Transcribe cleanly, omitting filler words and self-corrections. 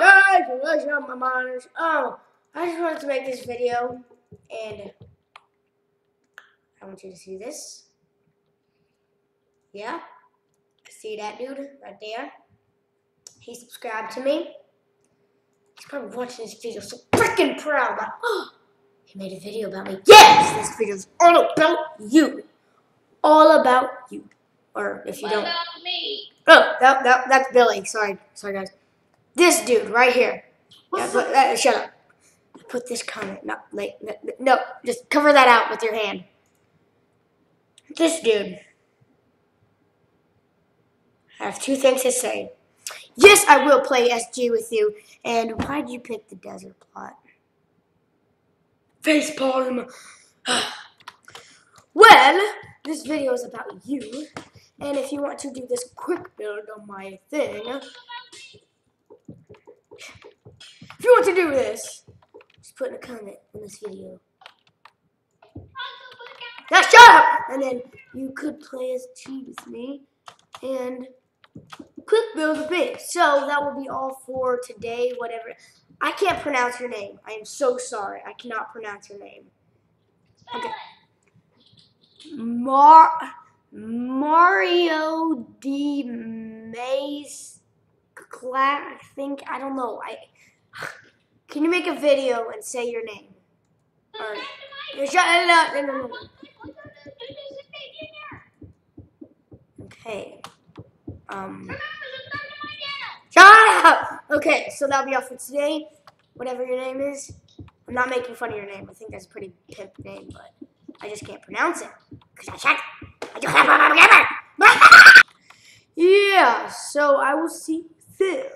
guys, what's up, my monitors? I just wanted to make this video, and I want you to see this. Yeah, see that dude right there? He subscribed to me. He's probably watching this video so freaking proud. Like, oh, he made a video about me. Yes, this video is all about you. All about you. Or if you don't. What about me? Oh, that's Billy. Sorry, guys. This dude right here. Yeah, shut up. Put this comment. No, just cover that out with your hand. This dude. I have two things to say. Yes, I will play SG with you. And why'd you pick the desert plot? Facepalm. Well, this video is about you. And if you want to do this quick build on my thing, if you want to do this, just put in a comment on this video. Now shut up! And then you could play as G with me and quick build with me. So that will be all for today, whatever. I can't pronounce your name. I am so sorry. I cannot pronounce your name. Okay. Mario D. Maze, I think, I don't know. Can you make a video and say your name? Or, no. Okay. Shut up! Okay, so that'll be all for today. Whatever your name is. I'm not making fun of your name. I think that's a pretty pimp name, but I just can't pronounce it. Yeah, so I will see you there.